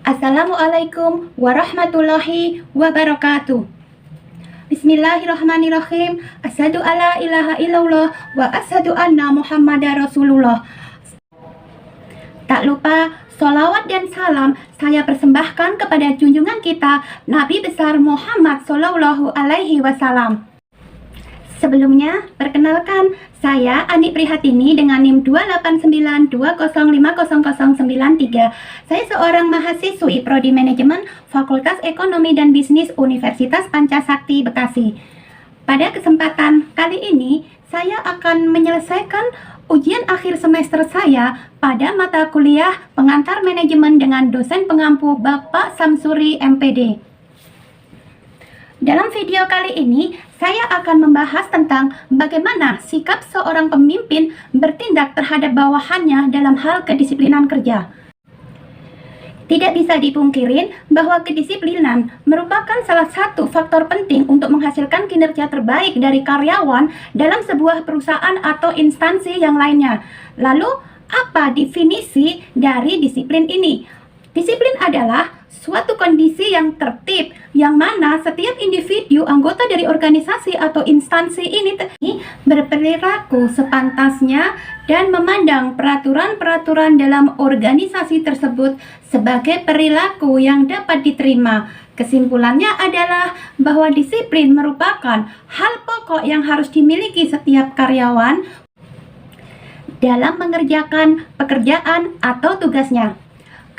Assalamualaikum warahmatullahi wabarakatuh. Bismillahirrahmanirrahim. Asyhadu alla ilaha illallah wa asyhadu anna Muhammadar Rasulullah. Tak lupa, sholawat dan salam saya persembahkan kepada junjungan kita Nabi besar Muhammad Sallallahu Alaihi Wasallam. Sebelumnya, perkenalkan, saya Andi Prihatini dengan NIM 28920500093. Saya seorang mahasiswi Prodi Manajemen Fakultas Ekonomi dan Bisnis Universitas Pancasakti Bekasi. Pada kesempatan kali ini, saya akan menyelesaikan ujian akhir semester saya pada mata kuliah Pengantar Manajemen dengan dosen pengampu Bapak Samsuri MPD. Dalam video kali ini, saya akan membahas tentang bagaimana sikap seorang pemimpin bertindak terhadap bawahannya dalam hal kedisiplinan kerja. Tidak bisa dipungkirin bahwa kedisiplinan merupakan salah satu faktor penting untuk menghasilkan kinerja terbaik dari karyawan dalam sebuah perusahaan atau instansi yang lainnya. Lalu, apa definisi dari disiplin ini? Disiplin adalah suatu kondisi yang tertib, yang mana setiap individu anggota dari organisasi atau instansi ini berperilaku sepantasnya dan memandang peraturan-peraturan dalam organisasi tersebut sebagai perilaku yang dapat diterima. Kesimpulannya adalah bahwa disiplin merupakan hal pokok yang harus dimiliki setiap karyawan dalam mengerjakan pekerjaan atau tugasnya.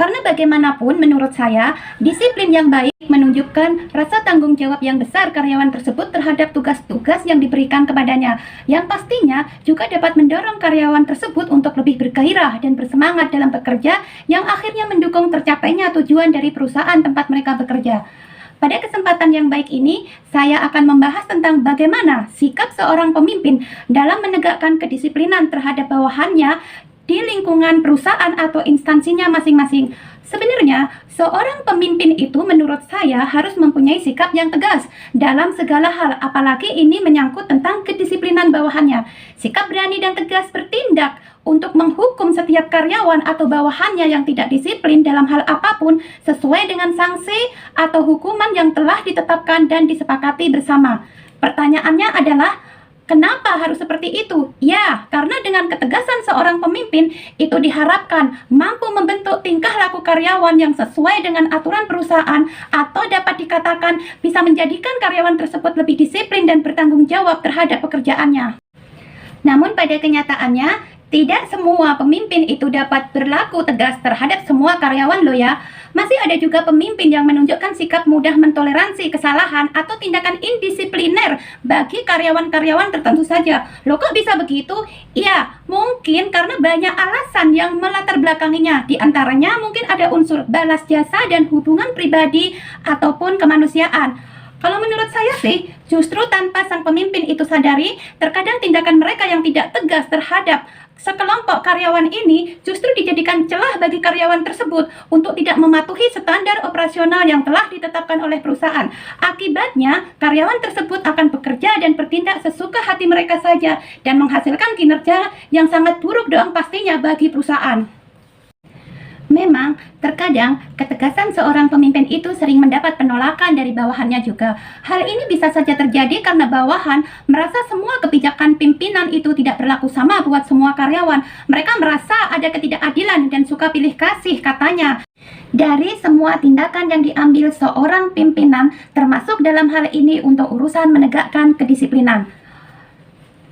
Karena bagaimanapun menurut saya, disiplin yang baik menunjukkan rasa tanggung jawab yang besar karyawan tersebut terhadap tugas-tugas yang diberikan kepadanya, yang pastinya juga dapat mendorong karyawan tersebut untuk lebih bergairah dan bersemangat dalam bekerja, yang akhirnya mendukung tercapainya tujuan dari perusahaan tempat mereka bekerja. Pada kesempatan yang baik ini, saya akan membahas tentang bagaimana sikap seorang pemimpin dalam menegakkan kedisiplinan terhadap bawahannya di lingkungan perusahaan atau instansinya masing-masing. Sebenarnya, seorang pemimpin itu menurut saya harus mempunyai sikap yang tegas dalam segala hal, apalagi ini menyangkut tentang kedisiplinan bawahannya. Sikap berani dan tegas bertindak untuk menghukum setiap karyawan atau bawahannya yang tidak disiplin dalam hal apapun sesuai dengan sanksi atau hukuman yang telah ditetapkan dan disepakati bersama. Pertanyaannya adalah, kenapa harus seperti itu? Ya, karena dengan ketegasan seorang pemimpin, itu diharapkan mampu membentuk tingkah laku karyawan yang sesuai dengan aturan perusahaan atau dapat dikatakan bisa menjadikan karyawan tersebut lebih disiplin dan bertanggung jawab terhadap pekerjaannya. Namun pada kenyataannya, tidak semua pemimpin itu dapat berlaku tegas terhadap semua karyawan loh ya. Masih ada juga pemimpin yang menunjukkan sikap mudah mentoleransi kesalahan atau tindakan indisipliner bagi karyawan-karyawan tertentu saja. Loh kok bisa begitu? Ya, mungkin karena banyak alasan yang melatar belakanginya. Di antaranya mungkin ada unsur balas jasa dan hubungan pribadi ataupun kemanusiaan. Kalau menurut saya sih, justru tanpa sang pemimpin itu sadari, terkadang tindakan mereka yang tidak tegas terhadap sekelompok karyawan ini justru dijadikan celah bagi karyawan tersebut untuk tidak mematuhi standar operasional yang telah ditetapkan oleh perusahaan. Akibatnya, karyawan tersebut akan bekerja dan bertindak sesuka hati mereka saja dan menghasilkan kinerja yang sangat buruk dong pastinya bagi perusahaan. Memang, terkadang ketegasan seorang pemimpin itu sering mendapat penolakan dari bawahannya juga. Hal ini bisa saja terjadi karena bawahan merasa semua kebijakan pimpinan itu tidak berlaku sama buat semua karyawan. Mereka merasa ada ketidakadilan dan suka pilih kasih katanya dari semua tindakan yang diambil seorang pimpinan, termasuk dalam hal ini untuk urusan menegakkan kedisiplinan.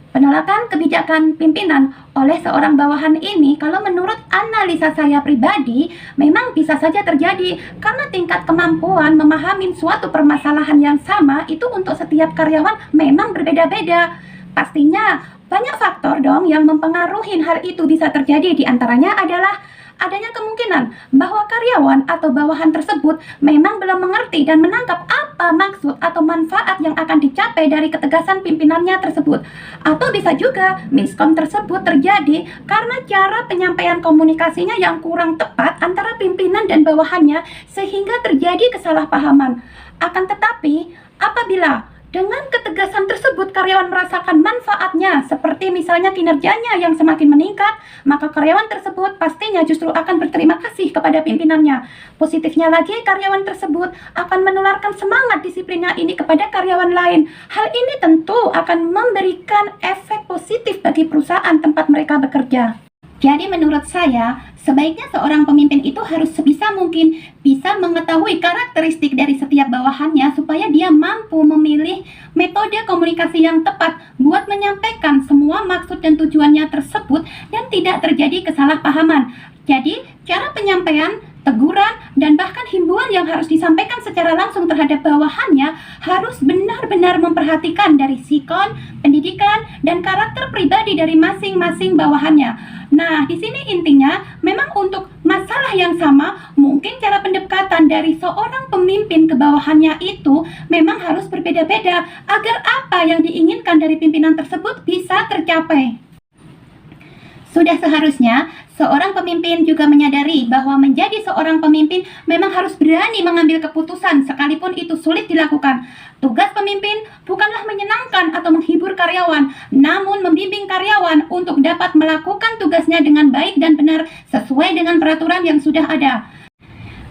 Penolakan kebijakan pimpinan oleh seorang bawahan ini, kalau menurut analisa saya pribadi, memang bisa saja terjadi karena tingkat kemampuan memahami suatu permasalahan yang sama itu untuk setiap karyawan memang berbeda-beda. Pastinya banyak faktor dong yang mempengaruhi hal itu bisa terjadi. Di antaranya adalah adanya kemungkinan bahwa karyawan atau bawahan tersebut memang belum mengerti dan menangkap apa maksud atau manfaat yang akan dicapai dari ketegasan pimpinannya tersebut. Atau bisa juga miskom tersebut terjadi karena cara penyampaian komunikasinya yang kurang tepat antara pimpinan dan bawahannya sehingga terjadi kesalahpahaman. Akan tetapi, apabila Dengan ketegasan tersebut, karyawan merasakan manfaatnya, seperti misalnya kinerjanya yang semakin meningkat, maka karyawan tersebut pastinya justru akan berterima kasih kepada pimpinannya. Positifnya lagi, karyawan tersebut akan menularkan semangat disiplinnya ini kepada karyawan lain. Hal ini tentu akan memberikan efek positif bagi perusahaan tempat mereka bekerja. Jadi menurut saya, sebaiknya seorang pemimpin itu harus sebisa mungkin bisa mengetahui karakteristik dari setiap bawahannya supaya dia mampu memilih metode komunikasi yang tepat buat menyampaikan semua maksud dan tujuannya tersebut dan tidak terjadi kesalahpahaman. Jadi, cara penyampaian, teguran, dan bahkan himbauan yang harus disampaikan secara langsung terhadap bawahannya harus benar-benar memperhatikan dari sikon, pendidikan, dan karakter pribadi dari masing-masing bawahannya. Nah, di sini intinya memang untuk masalah yang sama, mungkin cara pendekatan dari seorang pemimpin ke bawahannya itu memang harus berbeda-beda agar apa yang diinginkan dari pimpinan tersebut bisa tercapai. Sudah seharusnya seorang pemimpin juga menyadari bahwa menjadi seorang pemimpin memang harus berani mengambil keputusan sekalipun itu sulit dilakukan. Tugas pemimpin bukanlah menyenangkan atau menghibur karyawan, namun membimbing karyawan untuk dapat melakukan tugasnya dengan baik dan benar sesuai dengan peraturan yang sudah ada.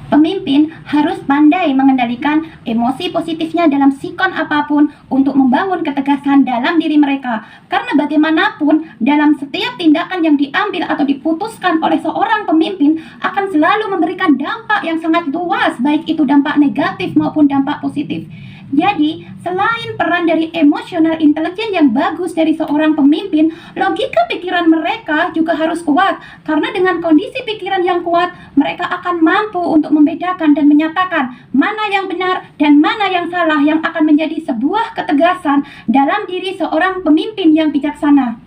Pemimpin harus pandai mengendalikan emosi positifnya dalam sikon apapun untuk membangun ketegasan dalam diri mereka. Karena bagaimanapun, dalam setiap tindakan yang diambil atau diputuskan oleh seorang pemimpin akan selalu memberikan dampak yang sangat luas, baik itu dampak negatif maupun dampak positif. Jadi, selain peran dari emosional intelijen yang bagus dari seorang pemimpin, logika pikiran mereka juga harus kuat. Karena dengan kondisi pikiran yang kuat, mereka akan mampu untuk membedakan dan menyatakan mana yang benar dan mana yang salah yang akan menjadi sebuah ketegasan dalam diri seorang pemimpin yang bijaksana.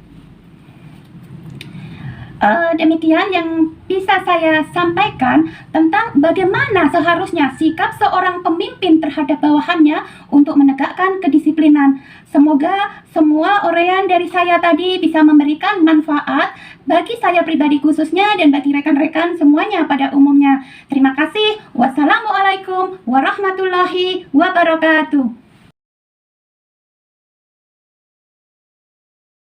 Demikian yang bisa saya sampaikan tentang bagaimana seharusnya sikap seorang pemimpin terhadap bawahannya untuk menegakkan kedisiplinan. Semoga semua uraian dari saya tadi bisa memberikan manfaat bagi saya pribadi khususnya dan bagi rekan-rekan semuanya pada umumnya. Terima kasih. Wassalamualaikum warahmatullahi wabarakatuh.